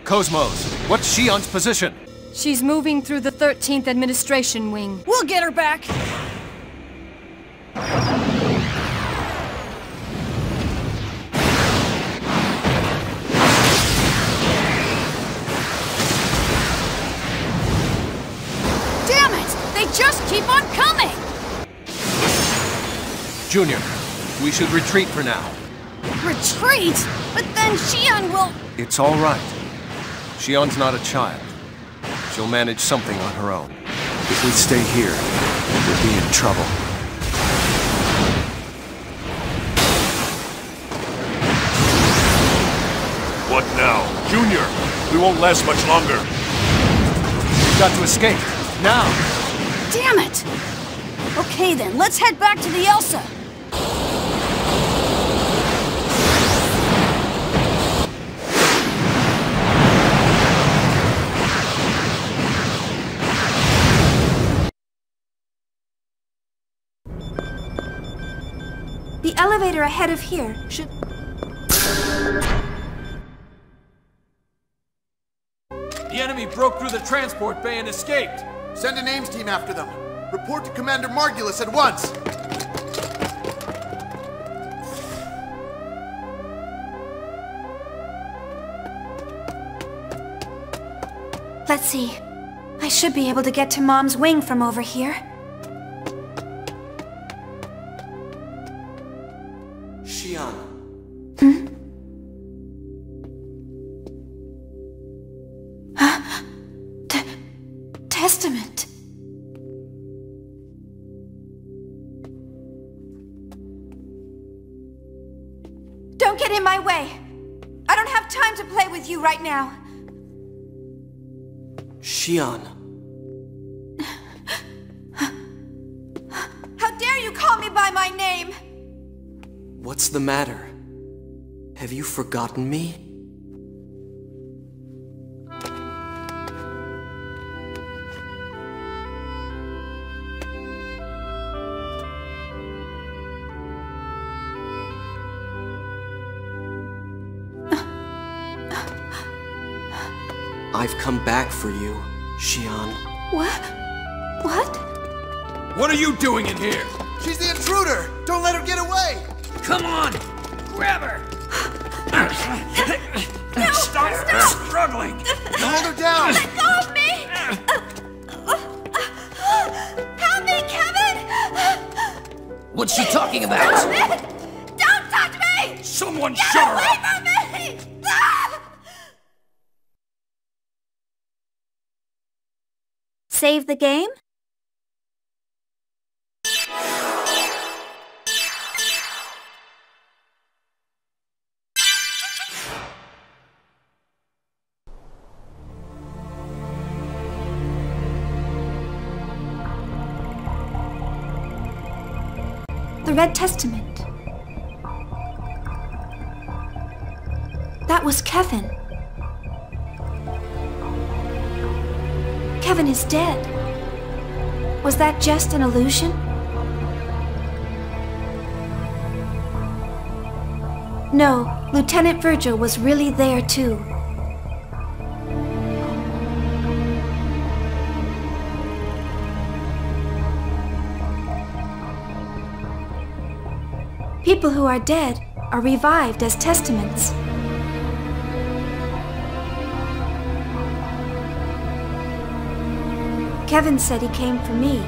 Cosmos, what's Shion's position? She's moving through the 13th Administration Wing. We'll get her back! Damn it! They just keep on coming! Junior, we should retreat for now. Retreat? But then Shion will... It's all right. Shion's not a child. She'll manage something on her own. If we stay here, we'll be in trouble. What now? Junior, we won't last much longer. We've got to escape, now! Damn it! Okay then, let's head back to the Elsa. The elevator ahead of here should... The enemy broke through the transport bay and escaped! Send a names team after them. Report to Commander Margulis at once! Let's see. I should be able to get to Mom's wing from over here. Shion. Huh? Testament. Don't get in my way. I don't have time to play with you right now. Shion. How dare you call me by my name? What's the matter? Have you forgotten me? I've come back for you, Shion. What? What? What are you doing in here? She's the intruder! Don't let her get away! Come on! Grab her! No, Stop struggling! Hold her down! Let go of me! Help me, Kevin! What's she talking about? Don't touch me! Someone Get shut her away up! from me! Save the game? The Red Testament. That was Kevin. Kevin is dead. Was that just an illusion? No, Lieutenant Virgil was really there too. People who are dead are revived as testaments. Kevin said he came for me.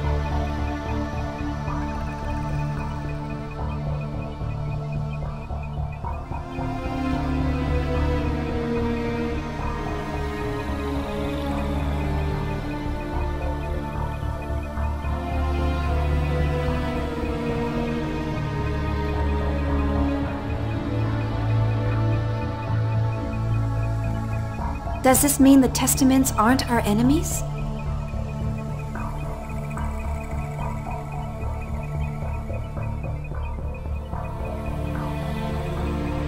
Does this mean the Testaments aren't our enemies?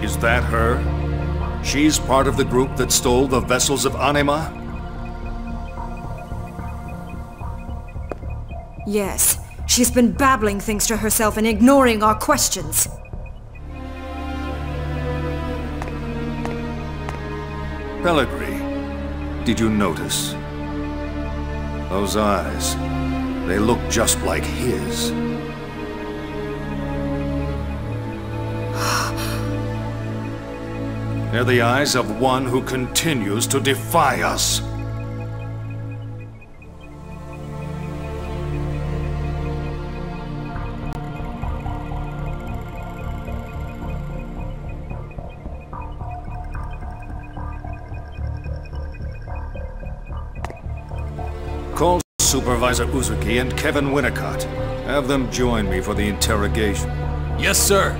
Is that her? She's part of the group that stole the vessels of Anima? Yes. She's been babbling things to herself and ignoring our questions. Pellegrini, Did you notice? Those eyes, they look just like his. They're the eyes of one who continues to defy us. Call Supervisor Uzuki and Kevin Winnicott. Have them join me for the interrogation. Yes, sir.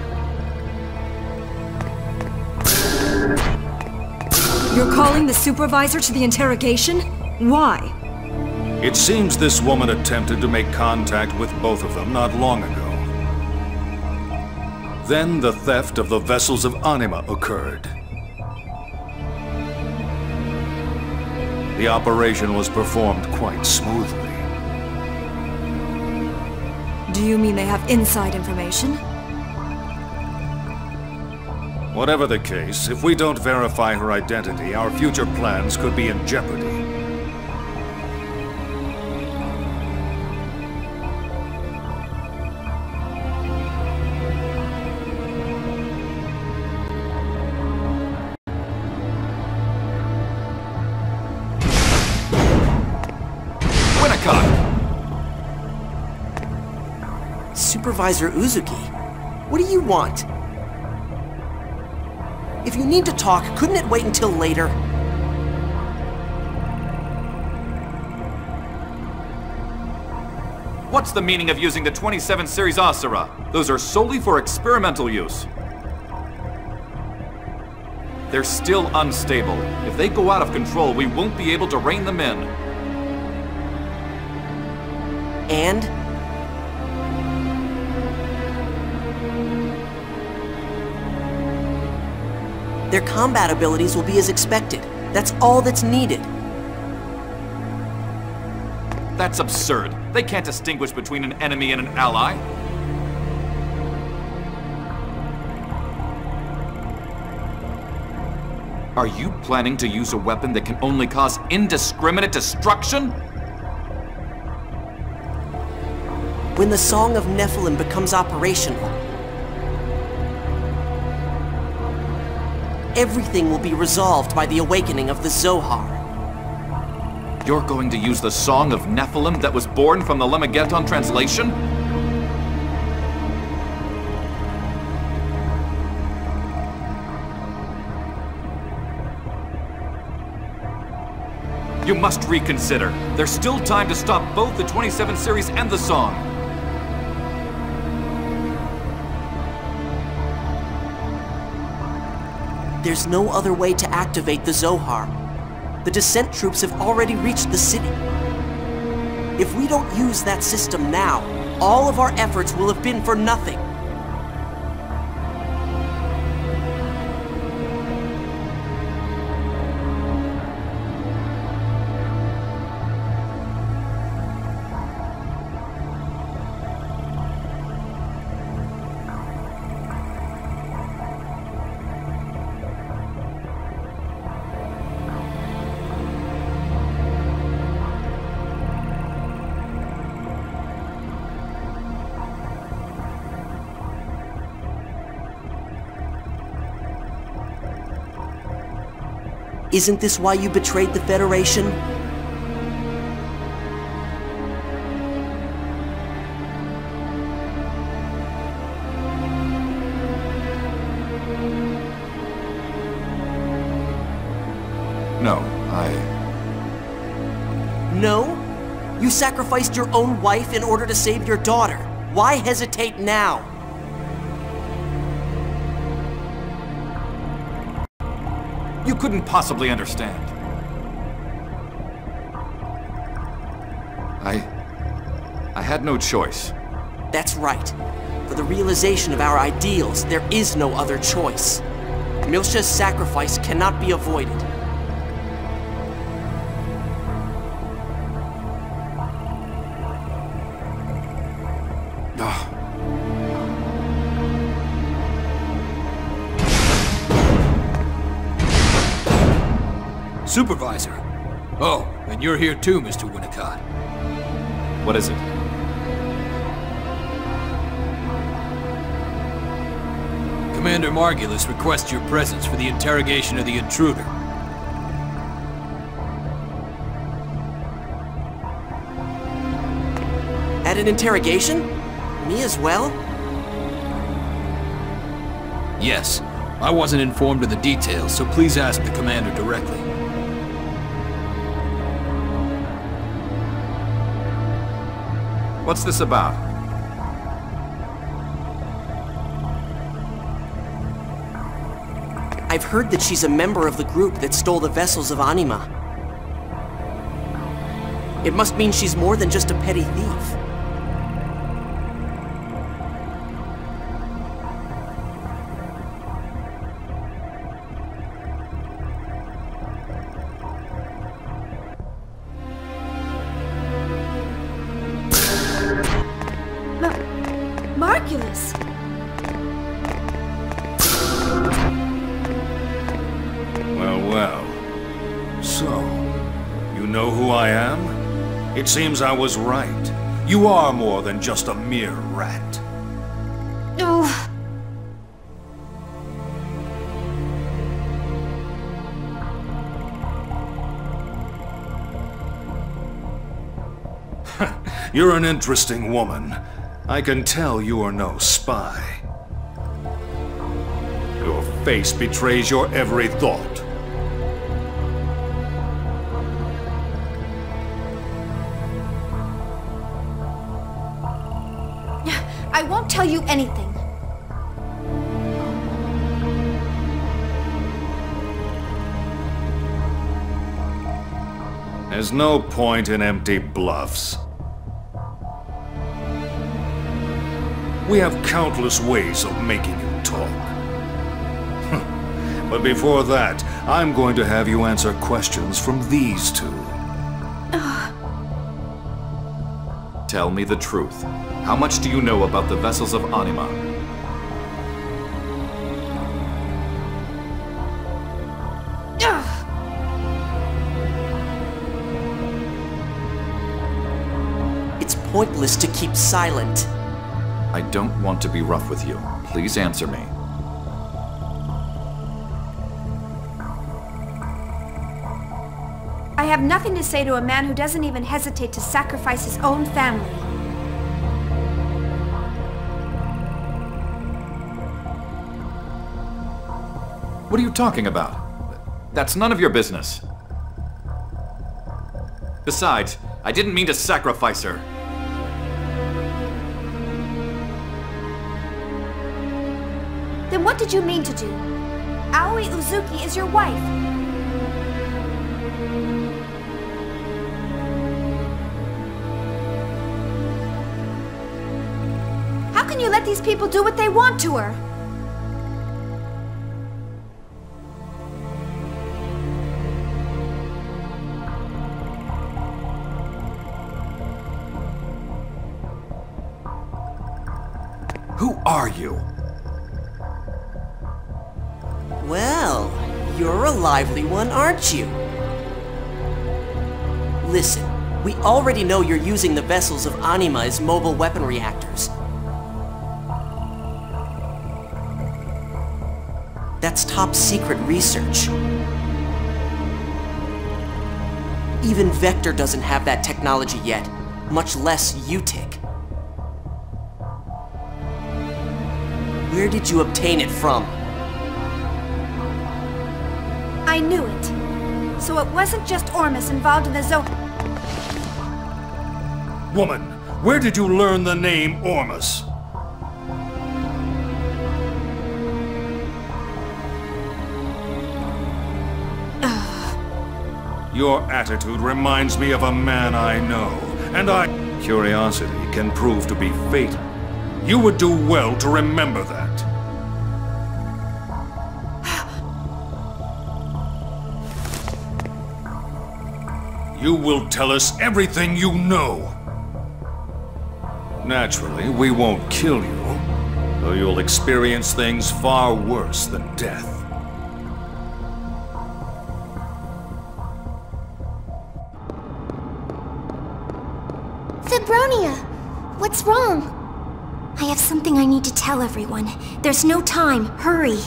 You're calling the supervisor to the interrogation? Why? It seems this woman attempted to make contact with both of them not long ago. Then the theft of the vessels of Anima occurred. The operation was performed quite smoothly. Do you mean they have inside information? Whatever the case, if we don't verify her identity, our future plans could be in jeopardy. Supervisor Uzuki, what do you want? If you need to talk, couldn't it wait until later? What's the meaning of using the 27 series Asura? Those are solely for experimental use. They're still unstable. If they go out of control, we won't be able to rein them in. And? Their combat abilities will be as expected. That's all that's needed. That's absurd. They can't distinguish between an enemy and an ally. Are you planning to use a weapon that can only cause indiscriminate destruction? When the Song of Nephilim becomes operational, everything will be resolved by the awakening of the Zohar. You're going to use the Song of Nephilim that was born from the Lemmageddon translation? You must reconsider. There's still time to stop both the 27 series and the song. There's no other way to activate the Zohar. The Descent troops have already reached the city. If we don't use that system now, all of our efforts will have been for nothing. Isn't this why you betrayed the Federation? No, No? You sacrificed your own wife in order to save your daughter. Why hesitate now? You couldn't possibly understand. I had no choice. That's right. For the realization of our ideals, there is no other choice. Milsha's sacrifice cannot be avoided. Supervisor, Oh, and you're here too, Mr. Winnicott. What is it? Commander Margulis requests your presence for the interrogation of the intruder. At an interrogation? Me as well? Yes. I wasn't informed of the details, so please ask the commander directly. What's this about? I've heard that she's a member of the group that stole the vessels of Anima. It must mean she's more than just a petty thief. Margulis! Well. So, you know who I am? It seems I was right. You are more than just a mere rat. Oh. You're an interesting woman. I can tell you are no spy. Your face betrays your every thought. I won't tell you anything. There's no point in empty bluffs. We have countless ways of making you talk. But before that, I'm going to have you answer questions from these two. Tell me the truth. How much do you know about the vessels of Anima? It's pointless to keep silent. I don't want to be rough with you. Please answer me. I have nothing to say to a man who doesn't even hesitate to sacrifice his own family. What are you talking about? That's none of your business. Besides, I didn't mean to sacrifice her. Then what did you mean to do? Aoi Uzuki is your wife. How can you let these people do what they want to her? Who are you? Well, you're a lively one, aren't you? Listen, we already know you're using the vessels of Anima as mobile weapon reactors. That's top secret research. Even Vector doesn't have that technology yet, much less UTIC. Where did you obtain it from? I knew it. So it wasn't just Ormus involved in the Woman, where did you learn the name Ormus? Your attitude reminds me of a man I know, and curiosity can prove to be fatal. You would do well to remember that. You will tell us everything you know. Naturally, we won't kill you, though you'll experience things far worse than death. Fibronia! What's wrong? I have something I need to tell everyone. There's no time. Hurry.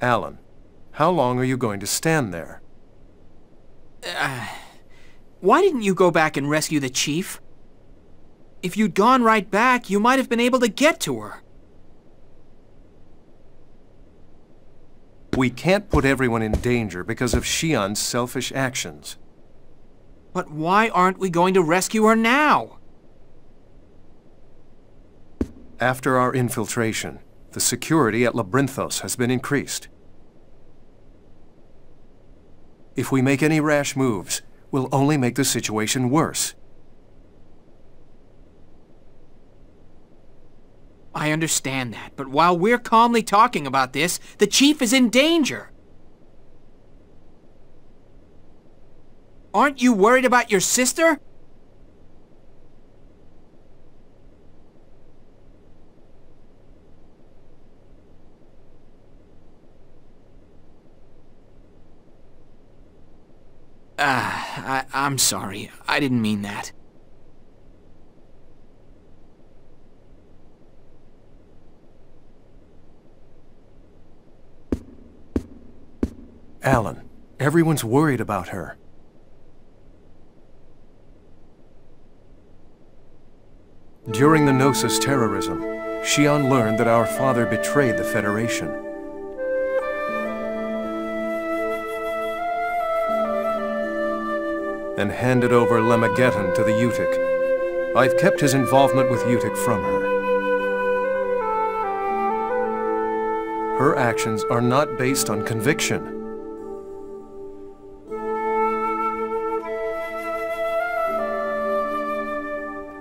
Alan, how long are you going to stand there? Why didn't you go back and rescue the chief? If you'd gone right back, you might have been able to get to her. We can't put everyone in danger because of Shion's selfish actions. But why aren't we going to rescue her now? After our infiltration, the security at Labyrinthos has been increased. If we make any rash moves, we'll only make the situation worse. I understand that, but while we're calmly talking about this, the chief is in danger. Aren't you worried about your sister? I'm sorry. I didn't mean that. Alan, everyone's worried about her. During the Gnosis terrorism, Shion learned that our father betrayed the Federation. And handed over Lemageddon to the Utic. I've kept his involvement with Utic from her. Her actions are not based on conviction.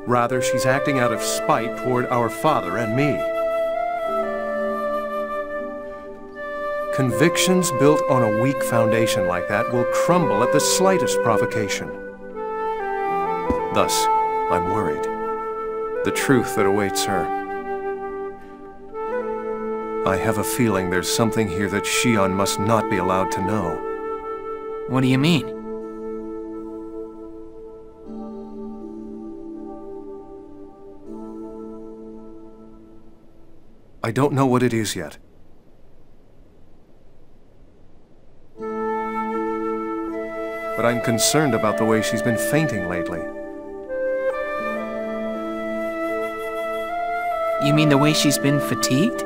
Rather, she's acting out of spite toward our father and me. Convictions built on a weak foundation like that will crumble at the slightest provocation. Thus, I'm worried. The truth that awaits her. I have a feeling there's something here that Shion must not be allowed to know. What do you mean? I don't know what it is yet. But I'm concerned about the way she's been fainting lately. You mean the way she's been fatigued?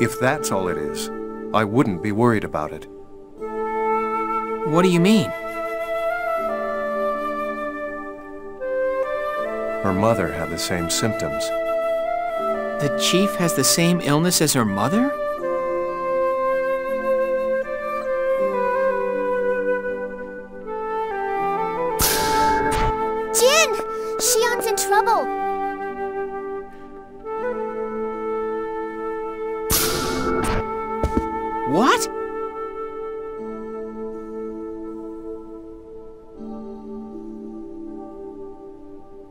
If that's all it is, I wouldn't be worried about it. What do you mean? Her mother had the same symptoms. The chief has the same illness as her mother? Jin! Shion's in trouble! What?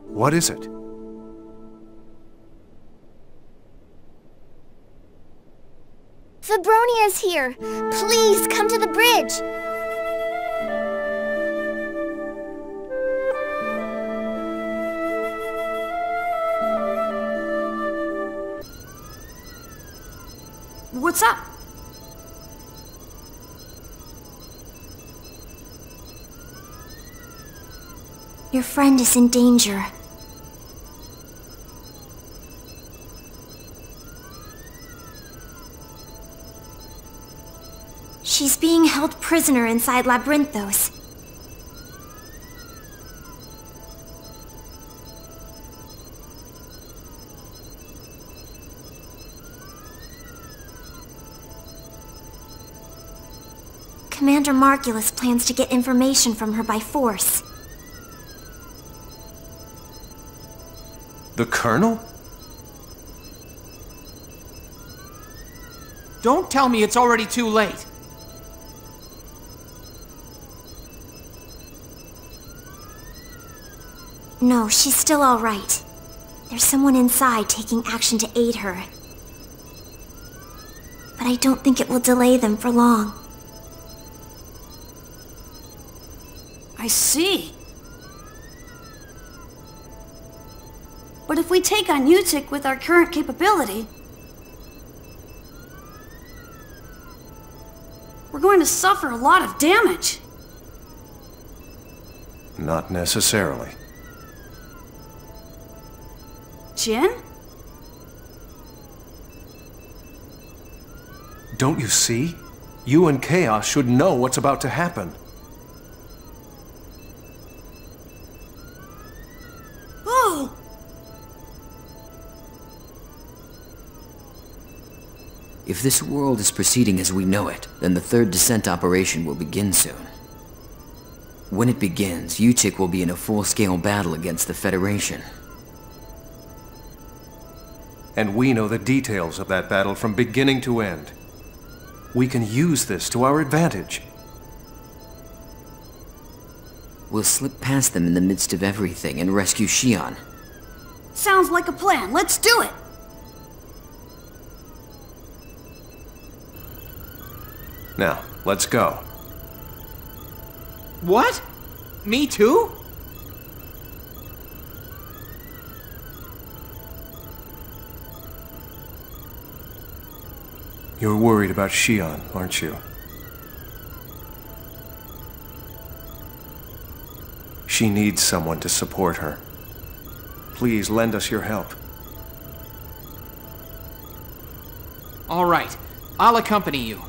What is it? Fibronia's here! Please, come to the bridge! What's up? Your friend is in danger. She's being held prisoner inside Labyrinthos. Commander Margulis plans to get information from her by force. The Colonel? Don't tell me it's already too late. No, she's still all right. There's someone inside taking action to aid her. But I don't think it will delay them for long. I see. But if we take on Utic with our current capability, we're going to suffer a lot of damage. Not necessarily. Jin? Don't you see? You and Chaos should know what's about to happen. Oh! If this world is proceeding as we know it, then the third descent operation will begin soon. When it begins, Utic will be in a full-scale battle against the Federation. And we know the details of that battle from beginning to end. We can use this to our advantage. We'll slip past them in the midst of everything and rescue Shion. Sounds like a plan. Let's do it! Now, let's go. What? Me too? You're worried about Shion, aren't you? She needs someone to support her. Please lend us your help. All right. I'll accompany you.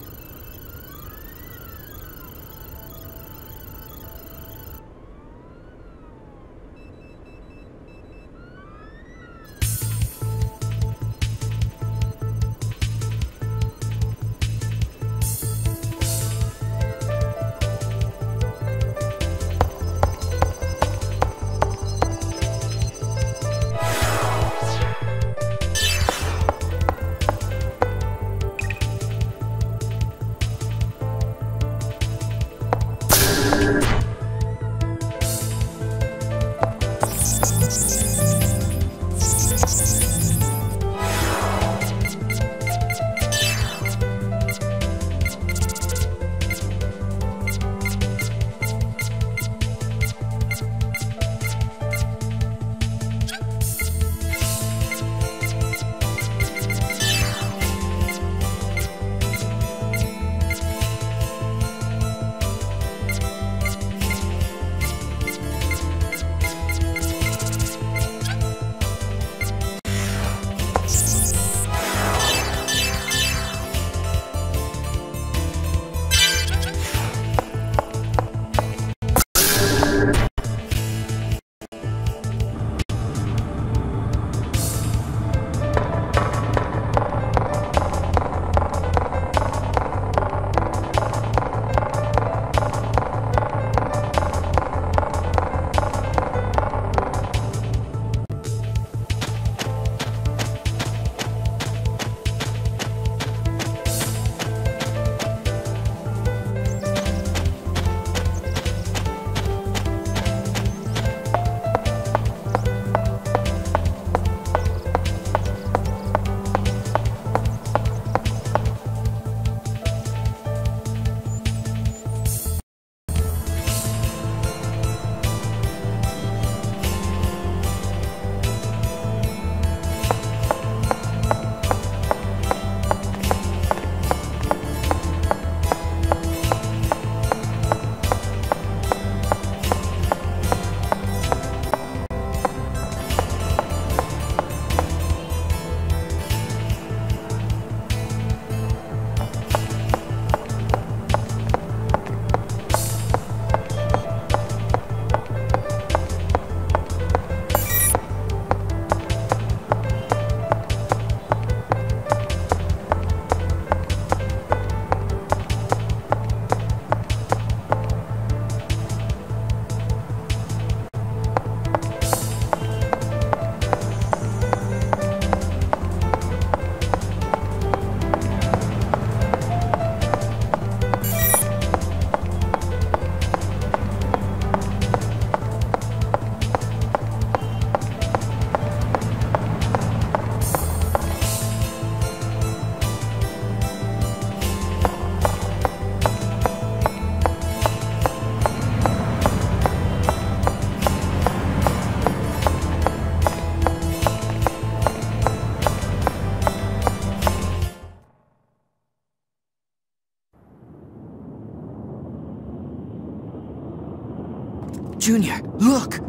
Junior, look!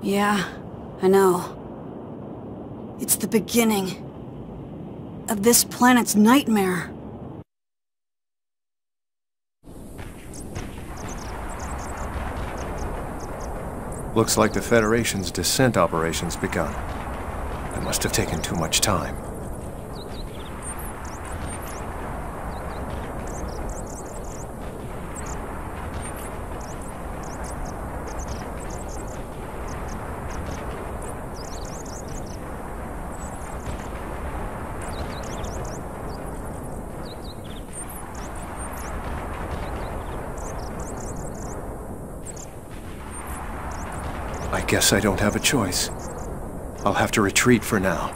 Yeah, I know. It's the beginning of this planet's nightmare. Looks like the Federation's descent operation's begun. It must have taken too much time. I guess I don't have a choice. I'll have to retreat for now.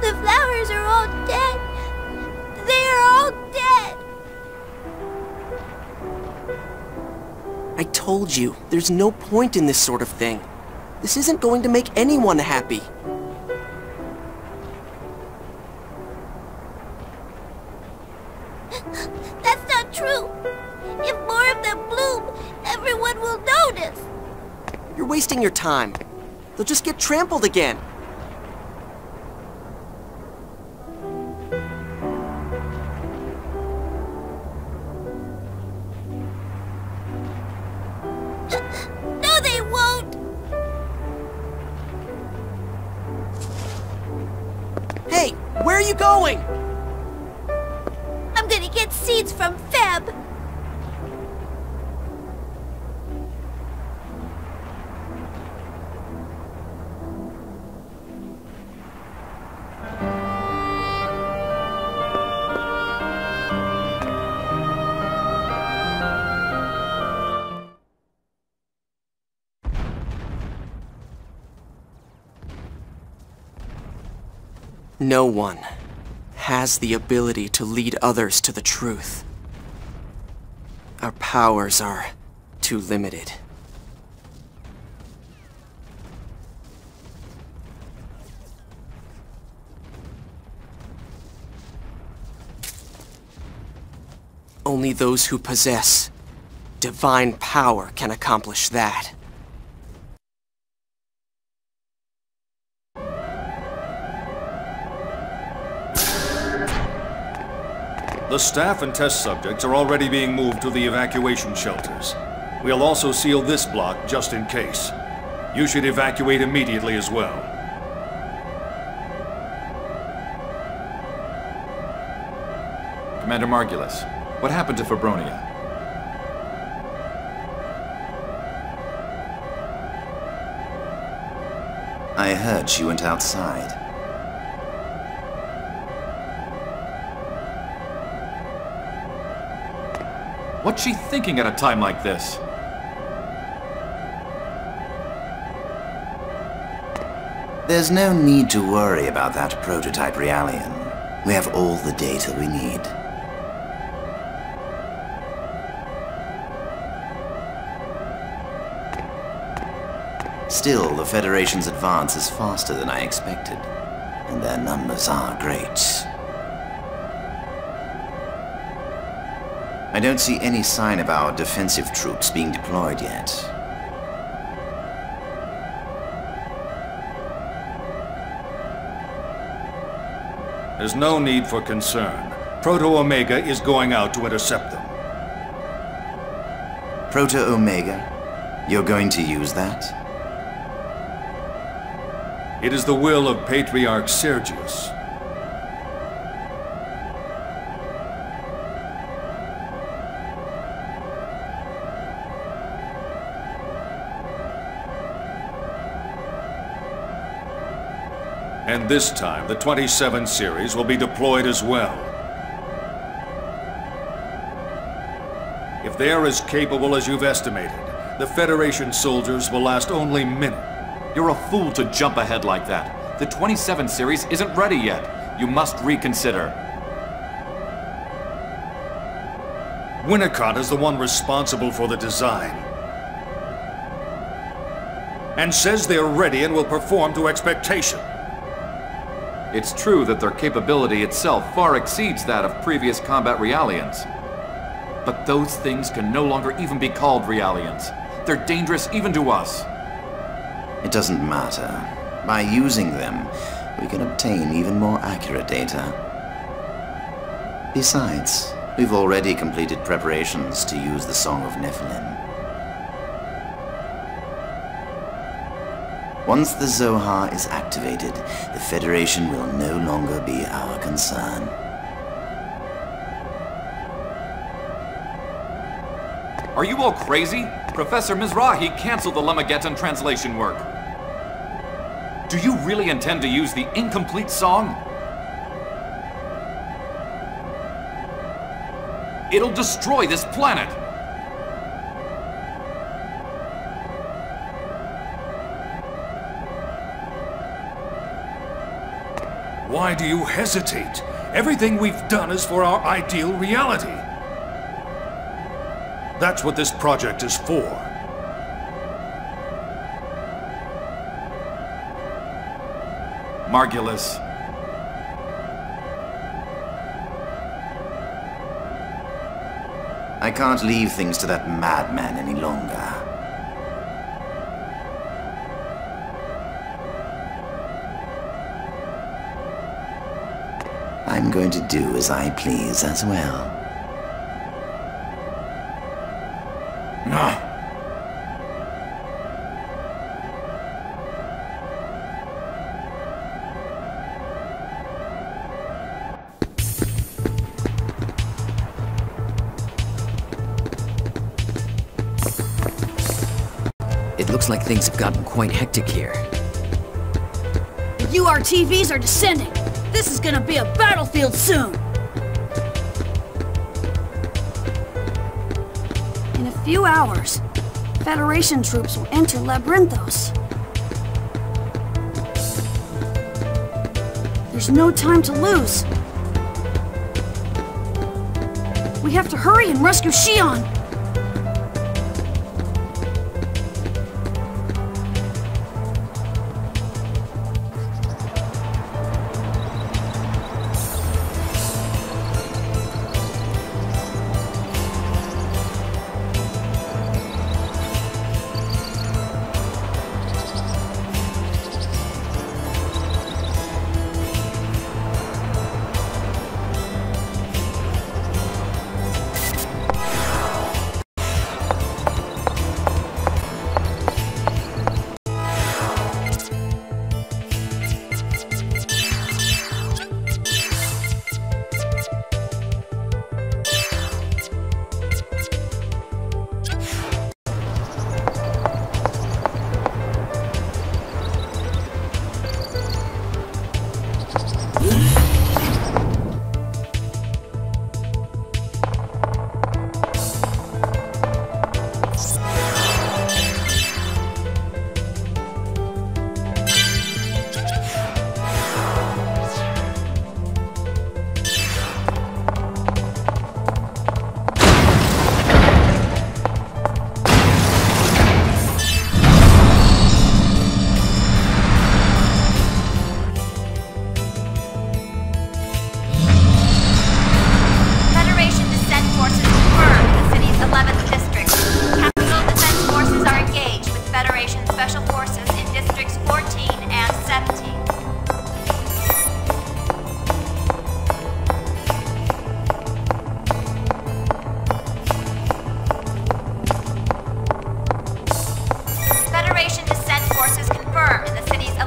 The flowers are all dead. They are all dead. I told you, there's no point in this sort of thing. This isn't going to make anyone happy. That's not true. If more of them bloom, everyone will notice. You're wasting your time. They'll just get trampled again. No, they won't. Hey, where are you going? I'm gonna get seeds from Feb. No one has the ability to lead others to the truth. Our powers are too limited. Only those who possess divine power can accomplish that. The staff and test subjects are already being moved to the evacuation shelters. We'll also seal this block just in case. You should evacuate immediately as well. Commander Margulis, what happened to Fabronia? I heard she went outside. What's she thinking at a time like this? There's no need to worry about that prototype Realian. We have all the data we need. Still, the Federation's advance is faster than I expected, and their numbers are great. I don't see any sign of our defensive troops being deployed yet. There's no need for concern. Proto-Omega is going out to intercept them. Proto-Omega, you're going to use that? It is the will of Patriarch Sergius. And this time, the 27 series will be deployed as well. If they are as capable as you've estimated, the Federation soldiers will last only minutes. You're a fool to jump ahead like that. The 27 series isn't ready yet. You must reconsider. Winnicott is the one responsible for the design. And says they're ready and will perform to expectation. It's true that their capability itself far exceeds that of previous combat Realians. But those things can no longer even be called Realians. They're dangerous even to us. It doesn't matter. By using them, we can obtain even more accurate data. Besides, we've already completed preparations to use the Song of Nephilim. Once the Zohar is activated, the Federation will no longer be our concern. Are you all crazy? Professor Mizrahi canceled the Lemageddon translation work. Do you really intend to use the incomplete song? It'll destroy this planet! Why do you hesitate? Everything we've done is for our ideal reality. That's what this project is for. Margulis. I can't leave things to that madman any longer. I'm going to do as I please as well. No. It looks like things have gotten quite hectic here. The URTVs are descending. This is gonna be a battlefield soon. In a few hours, Federation troops will enter Labyrinthos. There's no time to lose. We have to hurry and rescue Shion.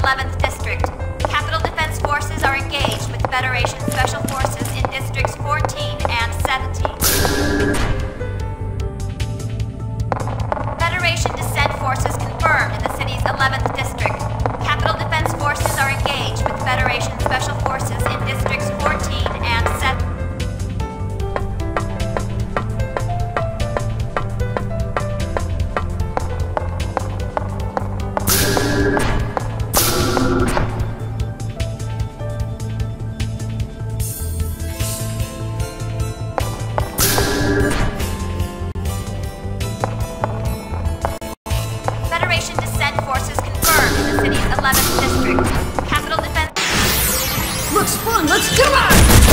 11th District. Capital Defense Forces are engaged with Federation Special Forces in Districts 14 and 17. Federation Descent Forces confirmed in the city's 11th District. Capital Defense Forces are engaged with Federation Special Forces in Districts 14 and 17. Federation Descent Forces confirmed in the city's 11th District. Capital Defense... Looks fun! Let's do it!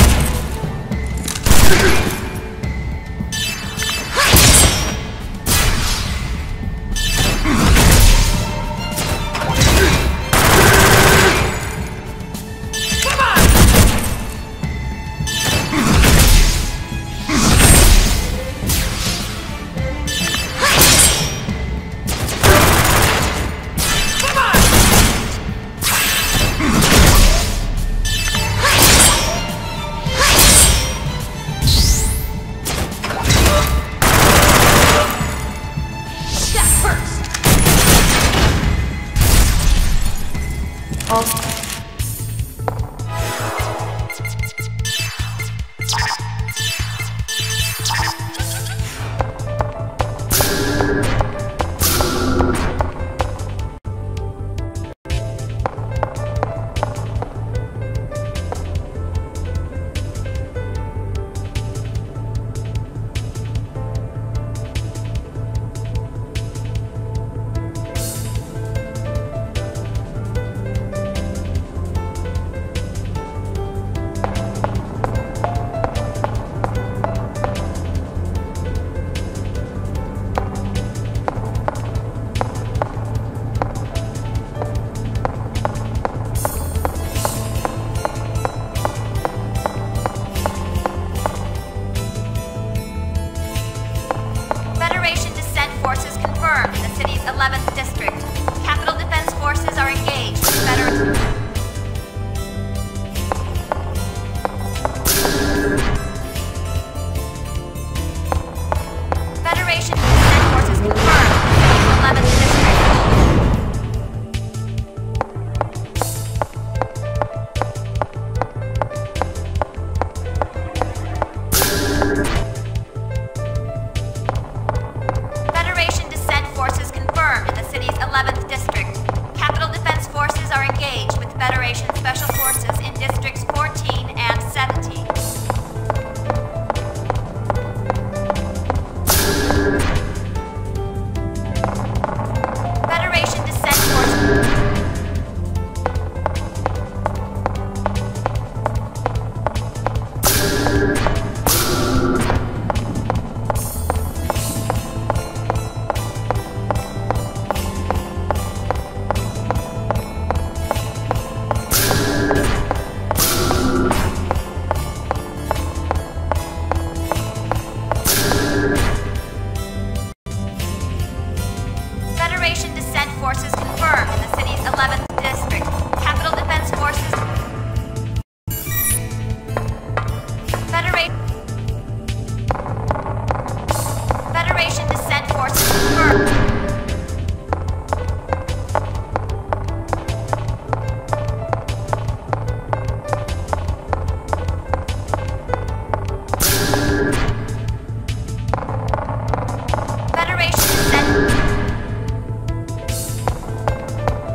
Federation Descent Forces confirmed in the city's 11th District. Capital Defense Forces are engaged with Federation... Federation Descent Forces confirmed in the city's 11th District. Federation Descent Forces confirmed in the city's 11th District. Capital Defense Forces are engaged with Federation Special Forces in Districts 14 and 17. Federation Descent Forces... Federation Descent Forces confirmed in the city's 11th District. Capital Defense Forces... Federation Descent Forces confirmed. Federation Descent...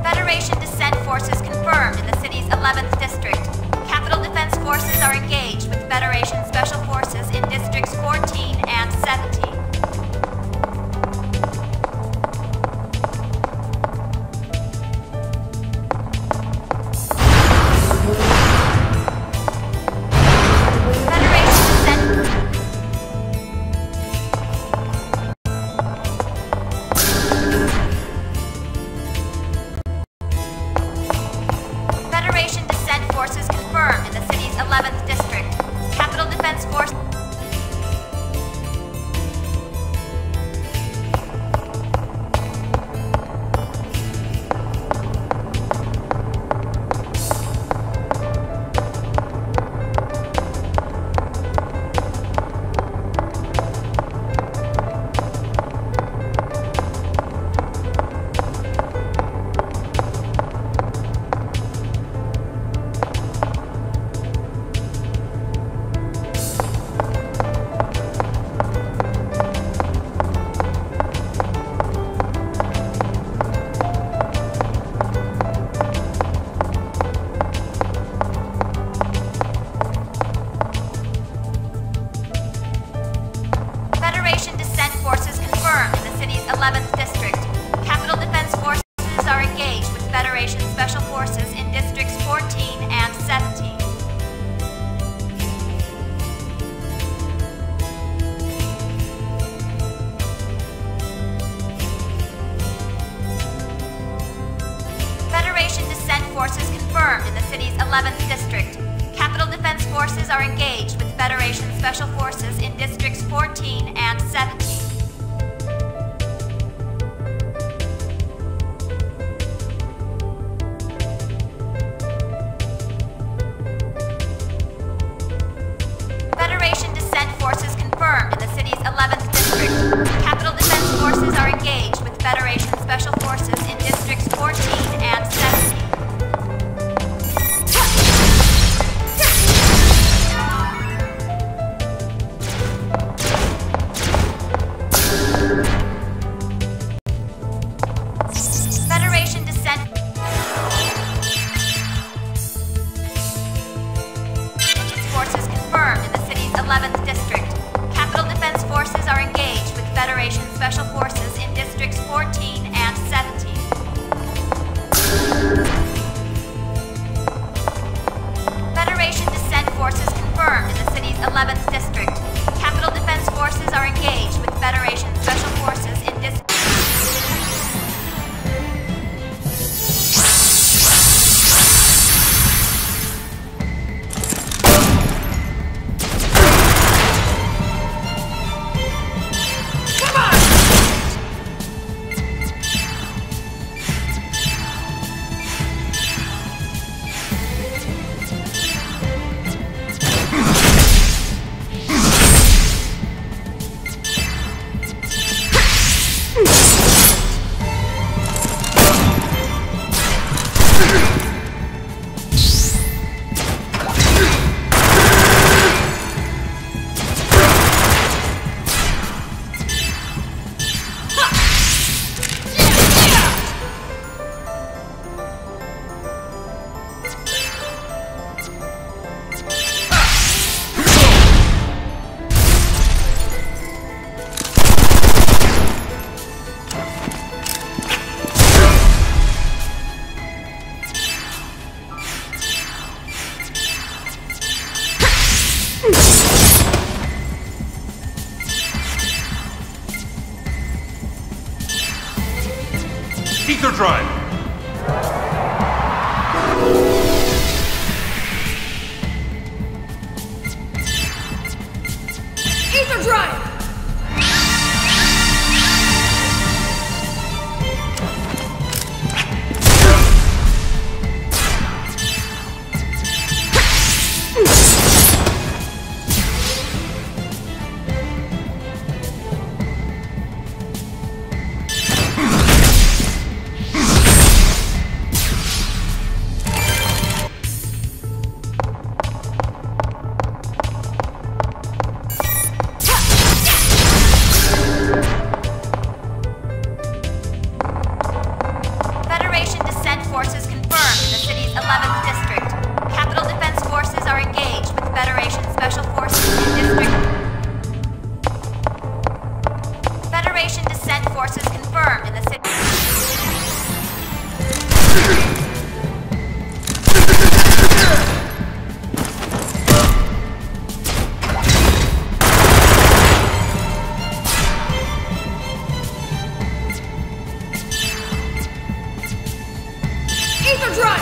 Federation Descent Forces confirmed in the city's 11th District. Capital Defense Forces are engaged with Federation Special Forces in Districts 14 and 17. Federation Descent... Federation Descent Forces confirmed in the city's 11th District. Capital Defense Force... Special Forces in Districts 14 and 17. Federation Descent Forces confirmed in the city's 11th District. Capital Defense Forces are engaged with Federation Special Forces in Districts 14 and 17. Federation Descent Forces confirmed in the city's 11th District. Capital Defense Forces are engaged with Federation Special Forces in Districts 14 and 17. Federation Descent Forces confirmed in the city's 11th District. Capital Defense Forces are engaged with Federation Special Forces in Districts 14 and 17. Federation Descent Forces confirmed in the city's 11th District. Capital Defense Forces are engaged with Federation Special Forces in Districts. Ether Drive! Ether Drive! Ether Drive!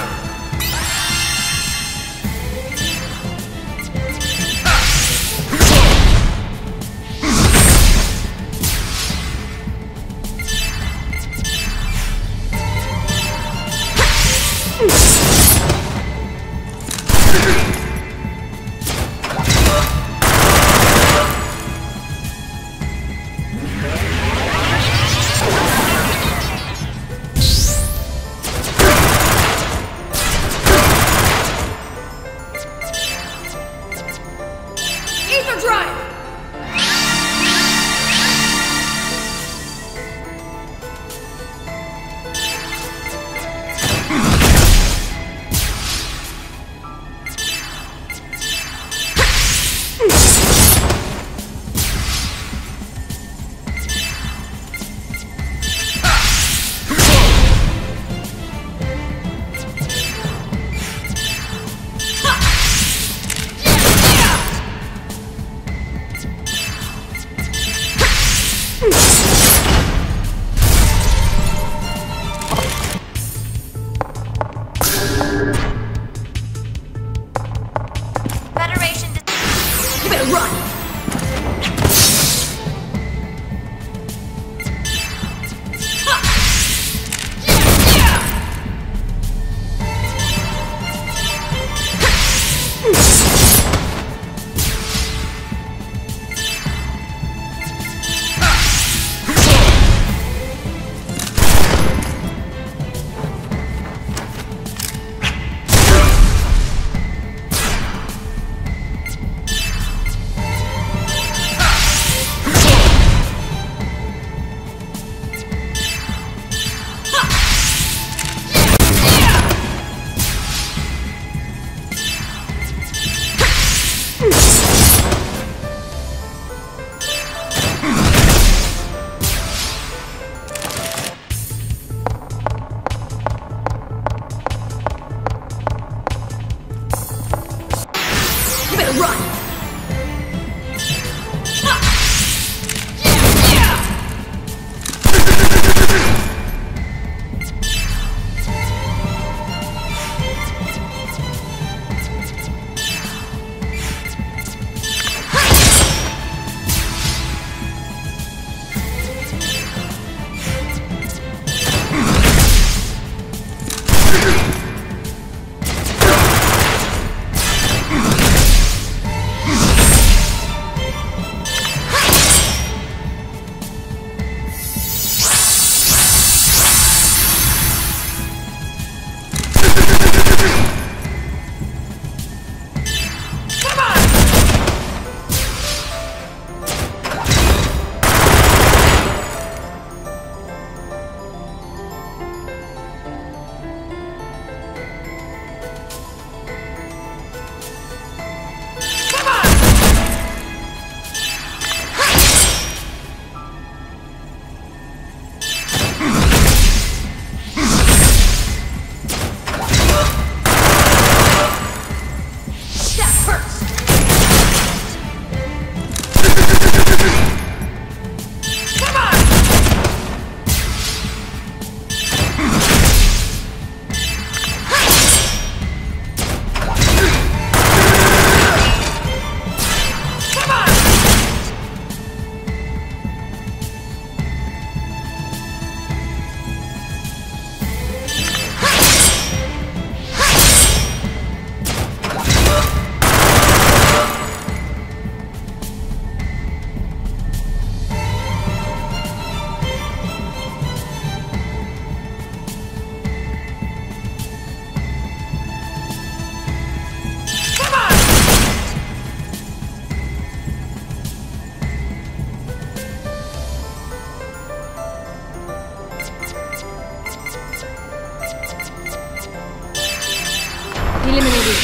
Eliminated.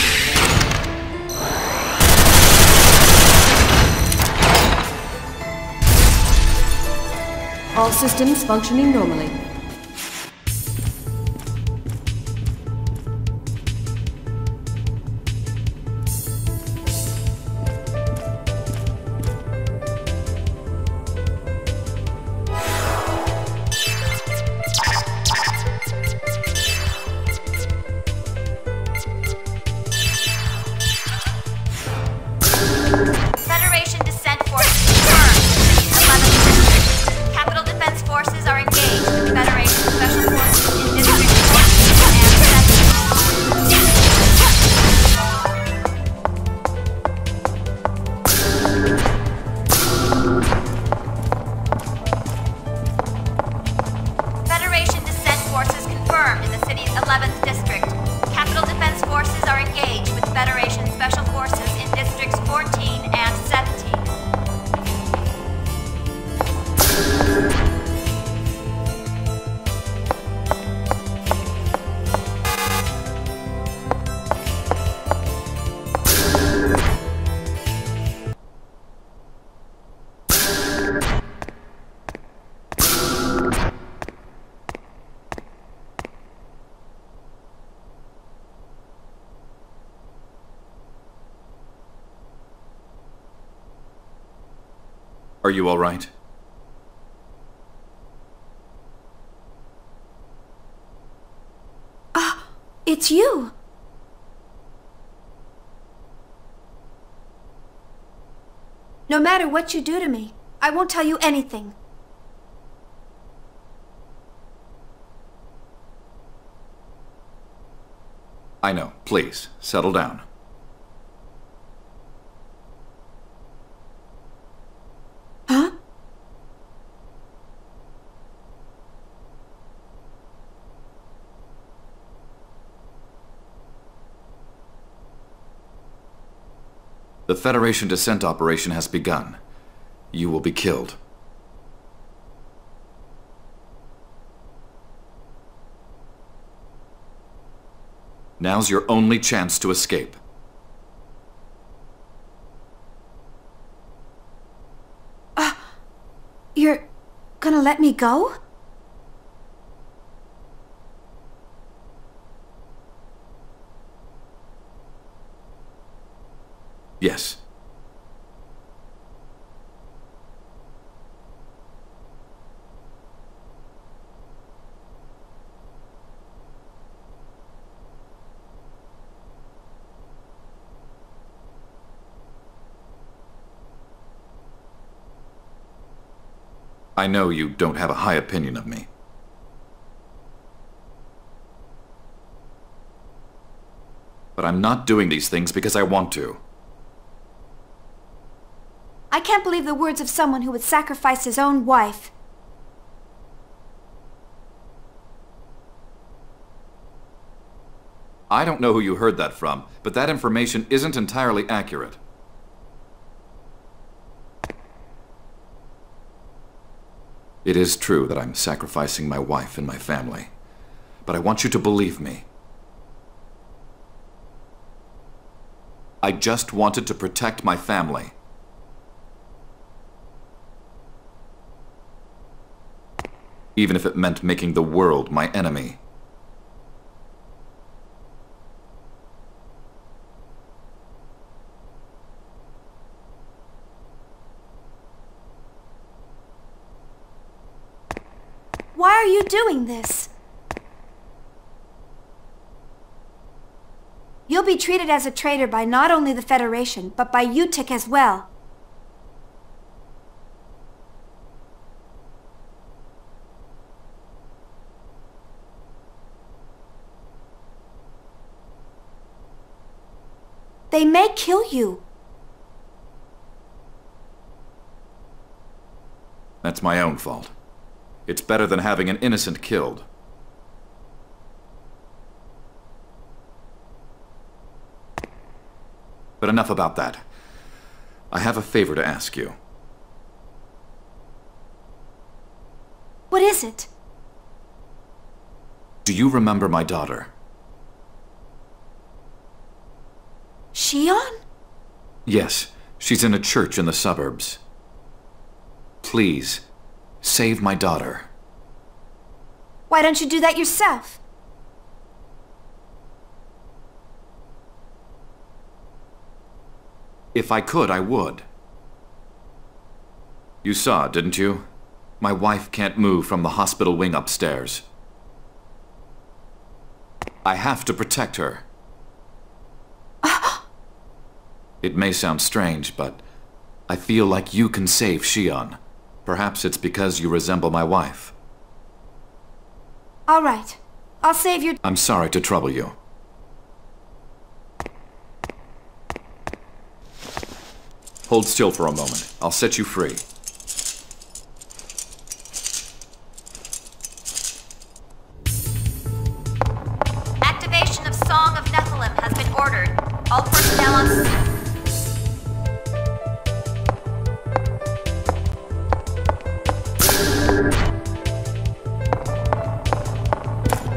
All systems functioning normally. Federation descent forces confirmed in the city's 11th district. Capital Defense Forces are engaged with Federation Special Forces in District 14 and 17. Federation descent forces confirmed in the city's 11th district. Capital Defense Forces are engaged with Federation Special Forces in Districts 14 and 17. Are you all right? It's you! No matter what you do to me, I won't tell you anything. I know. Please, settle down. Huh? The Federation descent operation has begun. You will be killed. Now's your only chance to escape. You're gonna let me go? Yes. I know you don't have a high opinion of me. But I'm not doing these things because I want to. I can't believe the words of someone who would sacrifice his own wife. I don't know who you heard that from, but that information isn't entirely accurate. It is true that I'm sacrificing my wife and my family, but I want you to believe me. I just wanted to protect my family. Even if it meant making the world my enemy. Why are you doing this? You'll be treated as a traitor by not only the Federation, but by UTIC as well. They may kill you. That's my own fault. It's better than having an innocent killed. But enough about that. I have a favor to ask you. What is it? Do you remember my daughter? Shion? Yes, she's in a church in the suburbs. Please, save my daughter. Why don't you do that yourself? If I could, I would. You saw, didn't you? My wife can't move from the hospital wing upstairs. I have to protect her. It may sound strange, but I feel like you can save Shion. Perhaps it's because you resemble my wife. All right. I'll save your... I'm sorry to trouble you. Hold still for a moment. I'll set you free. Activation of Song of Nephilim has been ordered. All personnel on...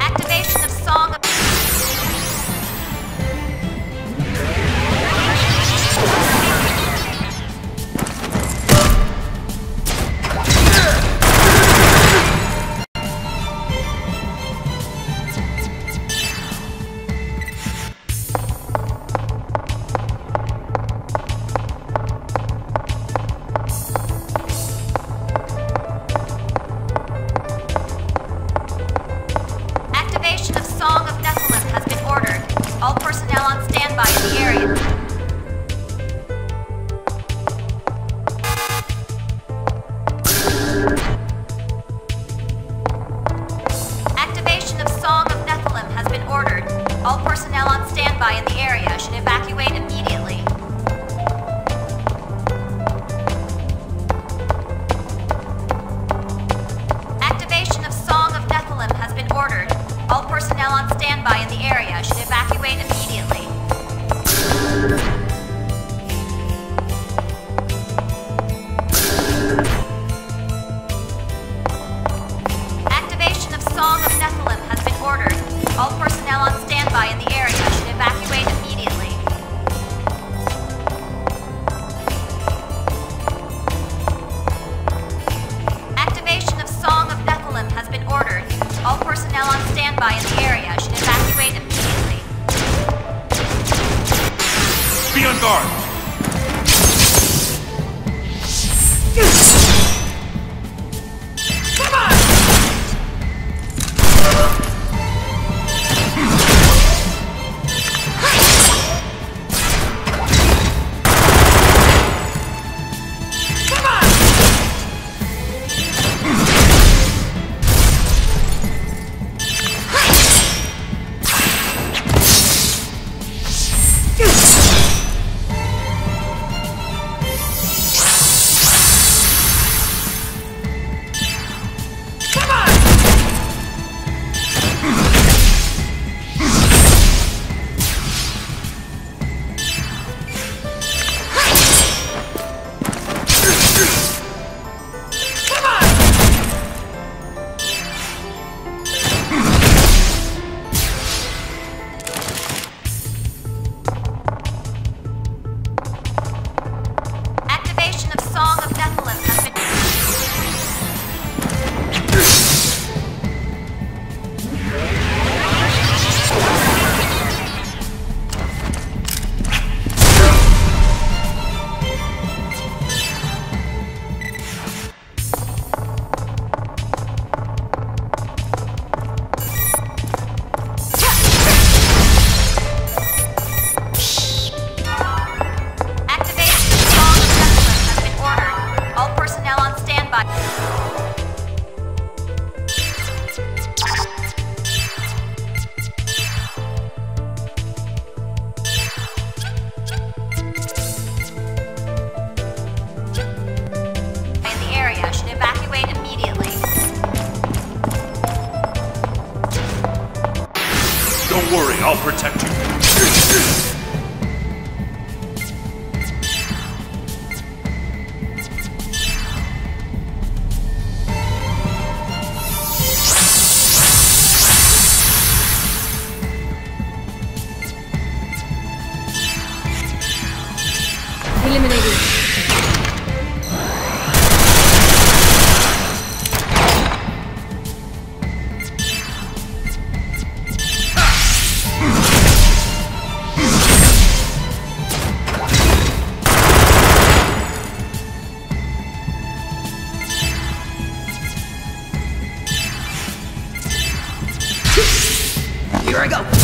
Activation of Song of... Activation of Song of Nephilim has been ordered. All personnel on standby in the area. Activation of Song of Nephilim has been ordered. All personnel on standby in the area should evacuate immediately. Activation of Song of Nephilim has been ordered. All personnel on standby in the area should evacuate immediately. Activation of Song of Nephilim has been ordered. All personnel on standby in the area should evacuate immediately. Activation of Song of Nephilim has been ordered. All personnel on standby in the area should evacuate immediately. Be on guard! Activation of Song of Nephilim has been... Activation of Song of Nephilim has been ordered. All personnel on standby. In the area should evacuate immediately. Don't worry, I'll protect you. Here I go.